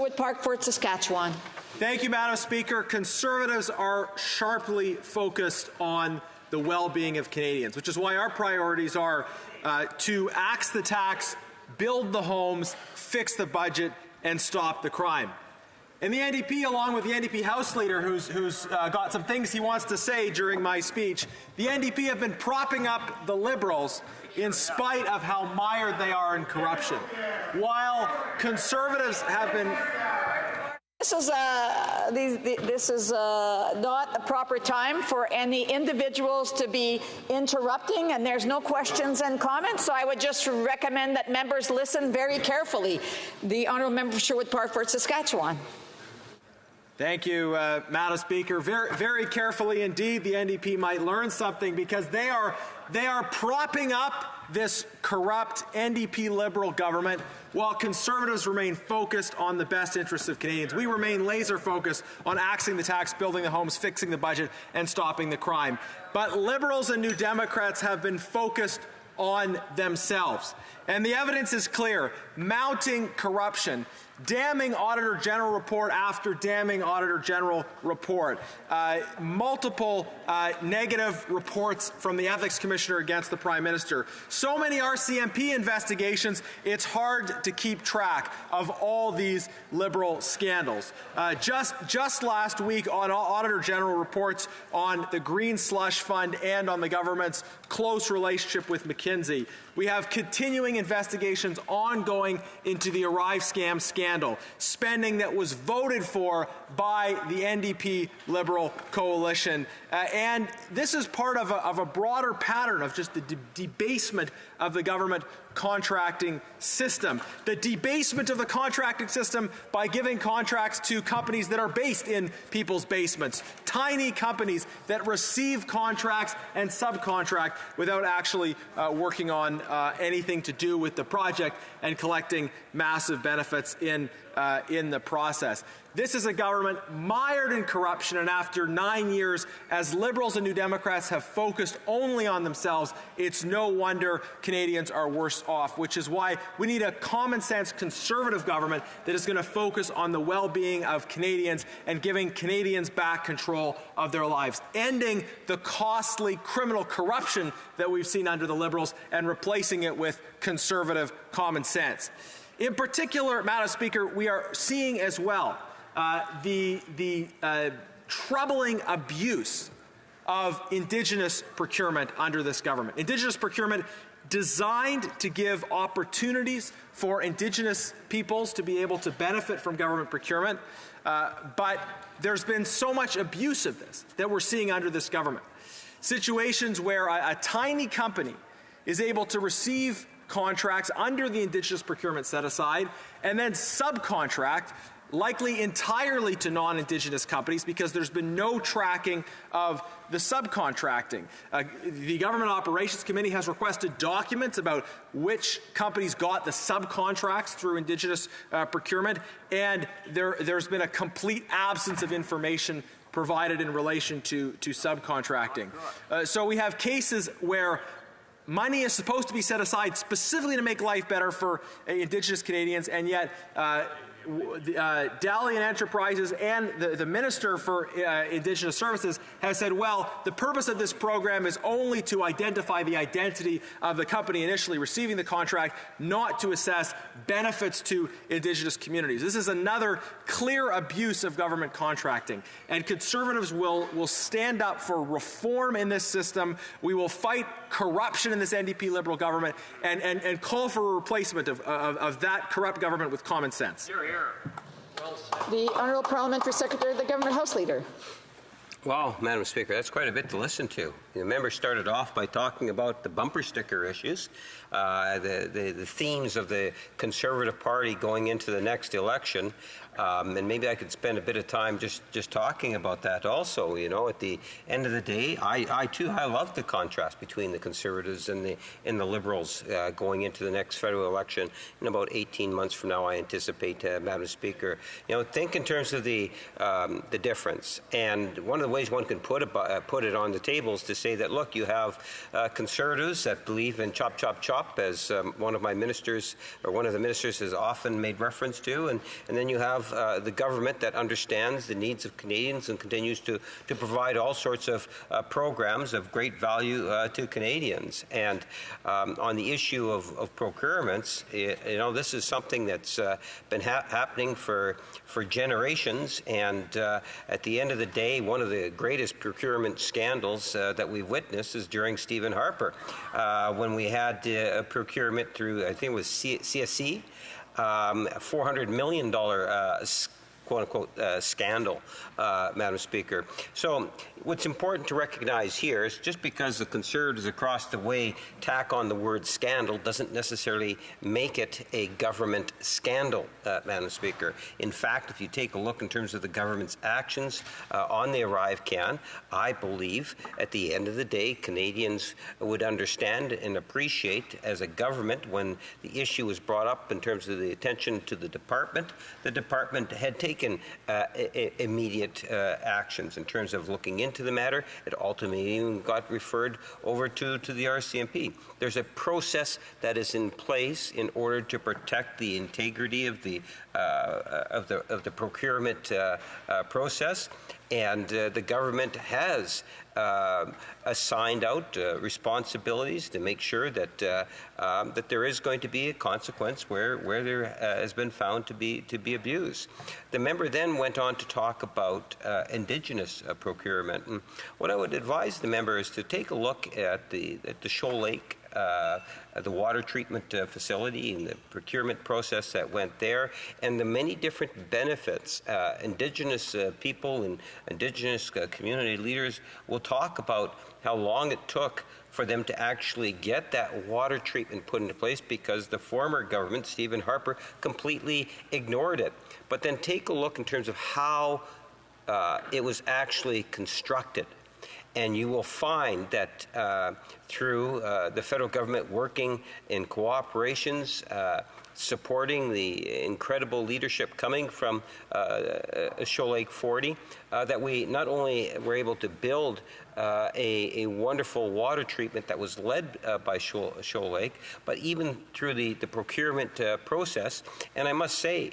Sherwood Park, Fort Saskatchewan. Thank you, Madam Speaker. Conservatives are sharply focused on the well-being of Canadians, which is why our priorities are to axe the tax, build the homes, fix the budget, and stop the crime. And the NDP, along with the NDP House Leader, who's got some things he wants to say during my speech, the NDP have been propping up the Liberals in spite of how mired they are in corruption. While Conservatives have been... This is not a proper time for any individuals to be interrupting, and there's no questions and comments, so I would just recommend that members listen very carefully. The Honourable Member for Sherwood Park, Fort Saskatchewan. Thank you, Madam Speaker. Very, very carefully indeed, the NDP might learn something, because they are propping up this corrupt NDP Liberal government while Conservatives remain focused on the best interests of Canadians. We remain laser-focused on axing the tax, building the homes, fixing the budget, and stopping the crime. But Liberals and New Democrats have been focused on themselves. And the evidence is clear. Mounting corruption, damning Auditor General report after damning Auditor General report, multiple negative reports from the Ethics Commissioner against the Prime Minister, so many RCMP investigations, it's hard to keep track of all these Liberal scandals. Just last week on Auditor General reports on the Green Slush Fund and on the government's close relationship with McKinsey, we have continuing investigations ongoing into the Arrive scam scandal, spending that was voted for by the NDP Liberal coalition. And this is part of a broader pattern of just the debasement of the government contracting system. The debasement of the contracting system by giving contracts to companies that are based in people's basements, tiny companies that receive contracts and subcontract without actually working on anything to do with the project and collecting massive benefits in the process. This is a government mired in corruption, and after 9 years, as Liberals and New Democrats have focused only on themselves, it's no wonder Canadians are worse off, which is why we need a common-sense Conservative government that is going to focus on the well-being of Canadians and giving Canadians back control of their lives, ending the costly criminal corruption that we've seen under the Liberals and replacing it with Conservative common sense. In particular, Madam Speaker, we are seeing as well the troubling abuse of Indigenous procurement under this government. Indigenous procurement designed to give opportunities for Indigenous peoples to be able to benefit from government procurement, but there's been so much abuse of this that we're seeing under this government. Situations where a tiny company is able to receive contracts under the Indigenous procurement set-aside and then subcontract, likely entirely to non-Indigenous companies, because there's been no tracking of the subcontracting. The Government Operations Committee has requested documents about which companies got the subcontracts through Indigenous procurement, and there's been a complete absence of information provided in relation to subcontracting. So we have cases where money is supposed to be set aside specifically to make life better for Indigenous Canadians, and yet Dalian Enterprises and the Minister for Indigenous Services have said, well, the purpose of this program is only to identify the identity of the company initially receiving the contract, not to assess benefits to Indigenous communities. This is another clear abuse of government contracting, and Conservatives will stand up for reform in this system. We will fight corruption in this NDP Liberal government and call for a replacement of that corrupt government with common sense. Hear, hear. The Honourable Parliamentary Secretary, the Government House Leader. Well, Madam Speaker, that's quite a bit to listen to. The member started off by talking about the bumper sticker issues, the themes of the Conservative Party going into the next election. And maybe I could spend a bit of time just talking about that also. You know, at the end of the day, I love the contrast between the Conservatives and the Liberals going into the next federal election in about 18 months from now, I anticipate, Madam Speaker. You know, think in terms of the difference. And one of the ways one can put it on the table is to say that, look, you have Conservatives that believe in chop, chop, chop, as one of my ministers, or one of the ministers has often made reference to, and then you have the government that understands the needs of Canadians and continues to provide all sorts of programs of great value to Canadians. And on the issue of procurements, this is something that's been happening for generations, and at the end of the day, one of the greatest procurement scandals that we've witnessed is during Stephen Harper, when we had a procurement through, I think it was CSC, $400 million quote-unquote scandal, Madam Speaker. So what's important to recognize here is just because the Conservatives across the way tack on the word scandal doesn't necessarily make it a government scandal, Madam Speaker. In fact, if you take a look in terms of the government's actions on the ArriveCan, I believe at the end of the day, Canadians would understand and appreciate as a government when the issue was brought up in terms of the attention to the department had taken immediate actions in terms of looking into the matter. It ultimately even got referred over to the RCMP. There's a process that is in place in order to protect the integrity of the procurement process, and the government has assigned out responsibilities to make sure that that there is going to be a consequence where there has been found to be abuse. The member then went on to talk about Indigenous procurement, and what I would advise the member is to take a look at the Shoal Lake, the water treatment facility and the procurement process that went there, and the many different benefits. Indigenous people and Indigenous community leaders will talk about how long it took for them to actually get that water treatment put into place because the former government, Stephen Harper, completely ignored it. But then take a look in terms of how it was actually constructed. And you will find that through the federal government working in cooperations, supporting the incredible leadership coming from Shoal Lake 40, that we not only were able to build a wonderful water treatment that was led by Shoal Lake, but even through the procurement process, and I must say,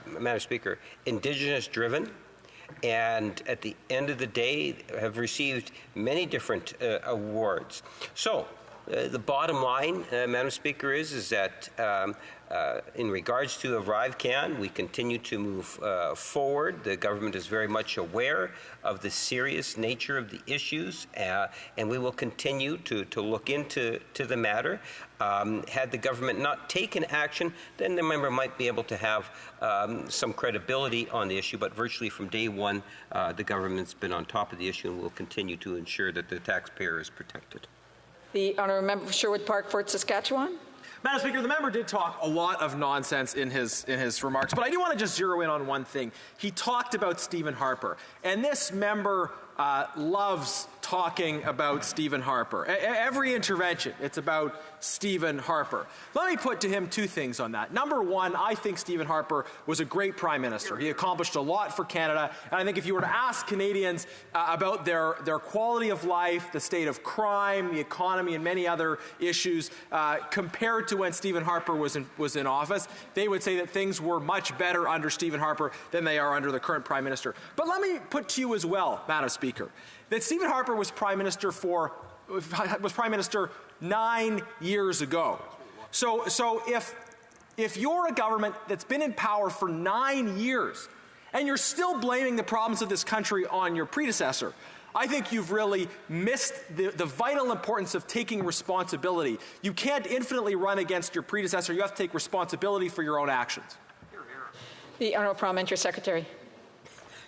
Madam Speaker, Indigenous driven, and at the end of the day have received many different awards. So the bottom line, Madam Speaker, is that in regards to ArriveCan, we continue to move forward. The government is very much aware of the serious nature of the issues, and we will continue to look into the matter. Had the government not taken action, then the member might be able to have some credibility on the issue, but virtually from day one, the government's been on top of the issue and will continue to ensure that the taxpayer is protected. The honourable member for Sherwood Park, Fort Saskatchewan. Madam Speaker, the member did talk a lot of nonsense in his remarks, but I do want to just zero in on one thing. He talked about Stephen Harper, and this member loves talking about Stephen Harper. Every intervention, it's about Stephen Harper. Let me put to him two things on that. Number one, I think Stephen Harper was a great Prime Minister. He accomplished a lot for Canada, and I think if you were to ask Canadians about their quality of life, the state of crime, the economy, and many other issues, compared to when Stephen Harper was in office, they would say that things were much better under Stephen Harper than they are under the current Prime Minister. But let me put to you as well, Madam Speaker, that Stephen Harper was Prime Minister 9 years ago. So if you're a government that's been in power for 9 years and you're still blaming the problems of this country on your predecessor, I think you've really missed the vital importance of taking responsibility. You can't infinitely run against your predecessor. You have to take responsibility for your own actions. The Honourable Parliamentary Secretary.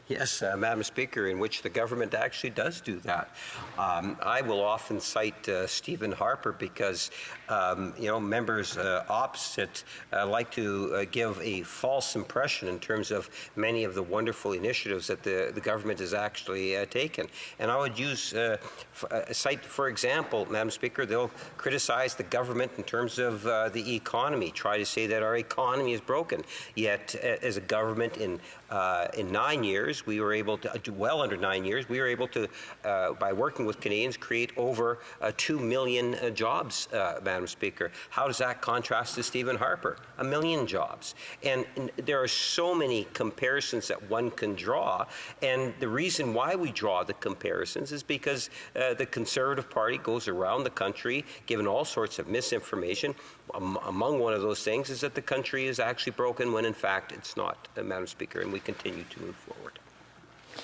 Yes, Madam Speaker, in which the government actually does do that. I will often cite Stephen Harper because, members opposite like to give a false impression in terms of many of the wonderful initiatives that the government has actually taken. And I would cite, for example, Madam Speaker, they'll criticize the government in terms of the economy, try to say that our economy is broken. Yet, as a government in 9 years, years, we were able to, well under 9 years, we were able to, by working with Canadians, create over 2 million jobs, Madam Speaker. How does that contrast to Stephen Harper? 1 million jobs. And there are so many comparisons that one can draw. And the reason why we draw the comparisons is because the Conservative Party goes around the country giving all sorts of misinformation. Among one of those things is that the country is actually broken when in fact it's not, Madam Speaker, and we continue to move forward.